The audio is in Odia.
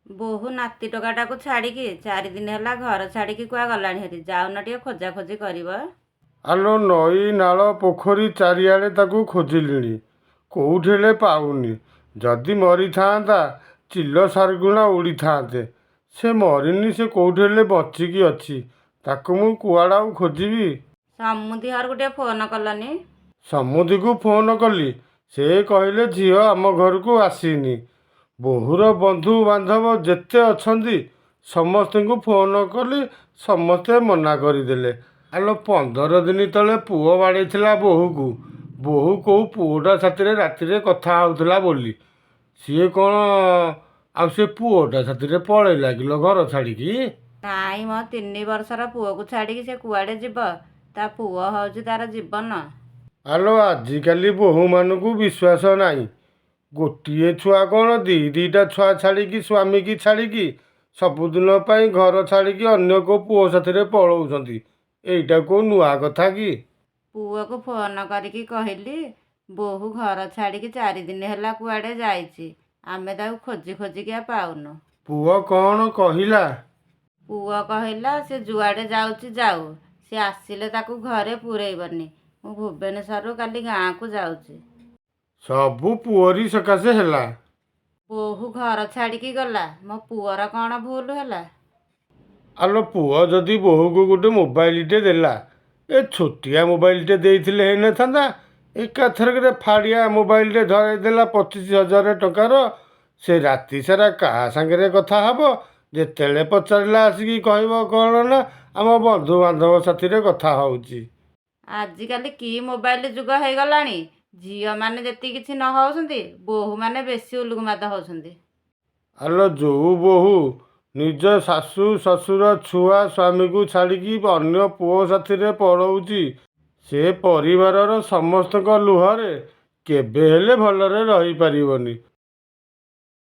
ବୋହୂ ନାତି ଟୋକାଟାକୁ ଛାଡ଼ିକି 4 ଦିନ ହେଲା ଘର ଛାଡ଼ିକି କୁଆ ଗଲାଣି ହେରି। ଯାଉନ ଟିକେ ଖୋଜାଖୋଜି କରିବ। ଆଲୋ ନଈ ନାଳ ପୋଖରୀ ଚାରିଆଡ଼େ ତାକୁ ଖୋଜିଲିଣି, କୋଉଠି ହେଲେ ପାଉନି। ଯଦି ମରିଥାନ୍ତା ଚିଲ ସାରଗୁଣା ଉଡ଼ିଥାନ୍ତେ। ସେ ମରିନି, ସେ କୋଉଠି ହେଲେ ବଞ୍ଚିକି ଅଛି। ତାକୁ ମୁଁ କୁଆଡ଼େ ଆଉ ଖୋଜିବି? ସମୁଦି ଘରକୁ ଟିକେ ଫୋନ କଲନି। ସମୁଦିକୁ ଫୋନ କଲି, ସେ କହିଲେ ଝିଅ ଆମ ଘରକୁ ଆସିନି। ବୋହୂର ବନ୍ଧୁ ବାନ୍ଧବ ଯେତେ ଅଛନ୍ତି ସମସ୍ତଙ୍କୁ ଫୋନ କଲି, ସମସ୍ତେ ମନା କରିଦେଲେ। ଆଲୋ 15 ଦିନ ତଳେ ପୁଅ ବାଡ଼େଇଥିଲା ବୋହୂକୁ। ବୋହୂ କୋଉ ପୁଅଟା ସାଥିରେ ରାତିରେ କଥା ହେଉଥିଲା ବୋଲି। ସିଏ କ'ଣ ଆଉ ସେ ପୁଅଟା ସାଥିରେ ପଳେଇଲା କିଲୋ ଘର ଛାଡ଼ିକି? ନାଇଁ ମ 3 ବର୍ଷର ପୁଅକୁ ଛାଡ଼ିକି ସେ କୁଆଡ଼େ ଯିବ? ତା ପୁଅ ହେଉଛି ତାର ଜୀବନ। ଆଲୋ ଆଜିକାଲି ବୋହୂମାନଙ୍କୁ ବିଶ୍ୱାସ ନାହିଁ। ଗୋଟିଏ ଛୁଆ କ'ଣ ଦିଟା ଛୁଆ ଛାଡ଼ିକି ସ୍ୱାମୀକି ଛାଡ଼ିକି ସବୁଦିନ ପାଇଁ ଘର ଛାଡ଼ିକି ଅନ୍ୟ କେଉଁ ପୁଅ ସାଥିରେ ପଳଉଛନ୍ତି। ଏଇଟା କୋଉ ନୂଆ କଥା କି? ପୁଅକୁ ଫୋନ କରିକି କହିଲି ବୋହୂ ଘର ଛାଡ଼ିକି 4 ଦିନ ହେଲା କୁଆଡ଼େ ଯାଇଛି। ଆମେ ତାକୁ ଖୋଜି ଖୋଜିକିଆ ପାଉନୁ। ପୁଅ କ'ଣ କହିଲା? ପୁଅ କହିଲା ସେ ଯୁଆଡ଼େ ଯାଉଛି ଯାଉ, ସେ ଆସିଲେ ତାକୁ ଘରେ ପୂରେଇବନି। ମୁଁ ଭୁବନେଶ୍ୱରରୁ କାଲି ଗାଁକୁ ଯାଉଛି। ସବୁ ପୁଅରି ସକାଶେ ହେଲା। ବୋହୂ ଘର ଛାଡ଼ିକି ଗଲା, ମୋ ପୁଅର କ'ଣ ଭୁଲ ହେଲା? ଆଲୋ ପୁଅ ଯଦି ବୋହୂକୁ ଗୋଟେ ମୋବାଇଲଟେ ଦେଲା, ଏ ଛୋଟିଆ ମୋବାଇଲଟେ ଦେଇଥିଲେ ହେଇନଥାନ୍ତା? ଏକାଥରକରେ ଫାଡ଼ିଆ ମୋବାଇଲଟେ ଧରାଇ ଦେଲା 25,000 ଟଙ୍କାର। ସେ ରାତି ସାରା କାହା ସାଙ୍ଗରେ କଥା ହବ? ଯେତେବେଳେ ପଚାରିଲା ଆସିକି କହିବ କ'ଣ ନା ଆମ ବନ୍ଧୁବାନ୍ଧବ ସାଥିରେ କଥା ହେଉଛି। ଆଜିକାଲି କି ମୋବାଇଲ ଯୁଗ ହେଇଗଲାଣି। ଝିଅମାନେ ଯେତିକି କିଛି ନ ହେଉଛନ୍ତି, ବୋହୂମାନେ ବେଶୀ ଉଲୁଗୁମାତ ହେଉଛନ୍ତି। ଆଲୋ ଯୋଉ ବୋହୂ ନିଜ ଶାଶୁ ଶ୍ୱଶୁର ଛୁଆ ସ୍ୱାମୀକୁ ଛାଡ଼ିକି ଅନ୍ୟ ପୁଅ ସାଥିରେ ପଳଉଛି, ସେ ପରିବାରର ସମସ୍ତଙ୍କ ଲୁହରେ କେବେ ହେଲେ ଭଲରେ ରହିପାରିବନି।